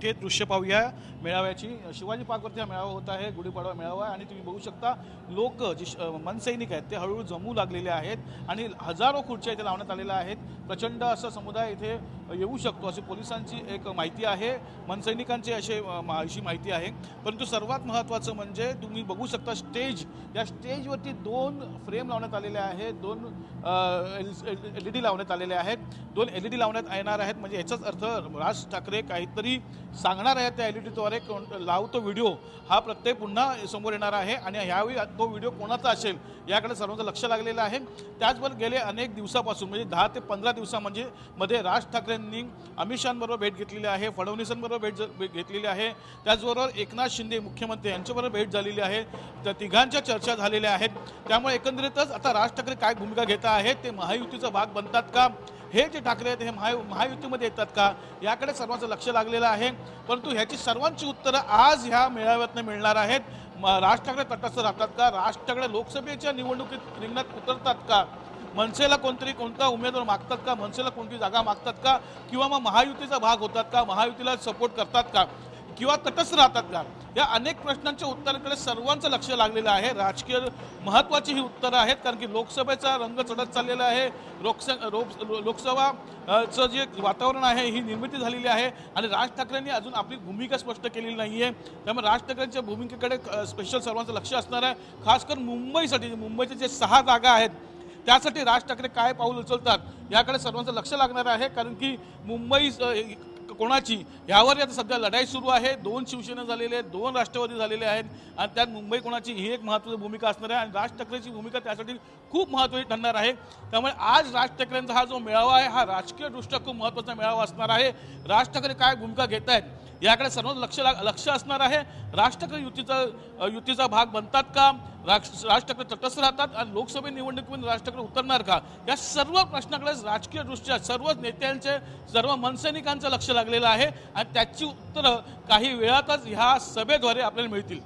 मोठे दृश्य पाहूया मेळाव्याची। शिवाजी पार्कवरती हा मेळावा होत आहे, गुढीपाडवा मेळावा आहे आणि तुम्ही बघू शकता लोक जे मनसैनिक आहेत ते हळूहळू जमू लागलेले आहेत आणि हजारो खुर्च्या इथे लावण्यात आलेल्या आहेत। प्रचंड असा समुदाय इथे येऊ शकतो अशी पोलिसांची एक माहिती आहे, मनसैनिकांची अशी माहिती आहे। परंतु सर्वात महत्त्वाचं म्हणजे तुम्ही बघू शकता स्टेज, या स्टेजवरती 2 फ्रेम लावण्यात आलेले आहेत, 2 LED लावण्यात आलेले आहेत, 2 LED लावण्यात येणार आहेत। म्हणजे याचाच अर्थ राज ठाकरे काहीतरी सांगणार आहेत त्या LEDद्वारे, लावतो व्हिडिओ हा प्रत्येक पुन्हा समोर येणार आहे आणि यावेळी तो व्हिडिओ कोणाचा असेल याकडे सर्वांचं लक्ष लागलेलं आहे। त्याचबरोबर गेले अनेक दिवसापासून म्हणजे 10 ते 15 दिवसामध्ये राज ठाकरेंनी अमित शहांबरोबर भेट घेतलेली आहे, फडणवीसांबरोबर भेट घेतलेली आहे, त्याचबरोबर एकनाथ शिंदे मुख्यमंत्री यांच्याबरोबर भेट झालेली आहे, त्या तिघांच्या चर्चा झालेल्या आहेत। त्यामुळे एकंदरीतच आता राज ठाकरे काय भूमिका घेत आहेत, ते महायुतीचा भाग बनतात का, हे जे ठाकरे आहेत हे महायुतीमध्ये येतात का, याकडे सर्वांचं लक्ष लागलेलं आहे। परंतु ह्याची सर्वांची उत्तरं आज ह्या मेळाव्यातनं मिळणार आहेत। राज ठाकरे तटस्थ राहतात का, राज ठाकरे लोकसभेच्या निवडणुकीत रिंगणात उतरतात का, मनसेला कोणता उमेदवार मागतात का, मनसेला कोणती जागा मागतात का, किंवा मग महायुतीचा भाग होतात का, महायुतीला सपोर्ट करतात का, किंवा तटस्थ राहतात का, या अनेक प्रश्नांच्या उत्तराकडे सर्वांचं लक्ष लागलेलं आहे। राजकीय महत्त्वाची ही उत्तरं आहेत, कारण की लोकसभेचा रंग चढत चाललेला आहे। लोकसभाचं जे वातावरण आहे ही निर्मिती झालेली आहे आणि राज ठाकरेंनी अजून आपली भूमिका स्पष्ट केलेली नाही आहे। त्यामुळे राज ठाकरेंच्या भूमिकेकडे स्पेशल सर्वांचं लक्ष असणार आहे। खास करून मुंबईचे जे 6 जागा आहेत त्यासाठी राज ठाकरे काय पाऊल उचलतात याकडे सर्वांचं लक्ष लागणार आहे, कारण की मुंबई कोणाची यावर आता सध्या लढाई सुरू आहे। 2 शिवसेना झालेले आहेत, 2 राष्ट्रवादी झालेले आहेत आणि त्यात मुंबई कोणाची ही एक महत्त्वाची भूमिका असणार आहे आणि राज ठाकरेंची भूमिका त्यासाठी खूप महत्त्वाची ठरणार आहे। त्यामुळे आज राज ठाकरेंचा हा जो मेळावा आहे हा राजकीयदृष्ट्या खूप महत्त्वाचा मेळावा असणार आहे। राज ठाकरे काय भूमिका घेत आहेत याकडे सर्वांचं लक्ष असणार आहे। राज ठाकरे युतीचा भाग बनतात का, राज ठाकरे तटस्थ राहतात आणि लोकसभा निवडणुकीमध्ये राज ठाकरे उतरणार का, या सर्व प्रश्नाकडे राजकीयदृष्ट्या सर्व नेत्यांचे, सर्व मनसैनिकांचं लक्ष लागलेलं आहे आणि त्याची उत्तरं काही वेळातच ह्या सभेद्वारे आपल्याला मिळतील।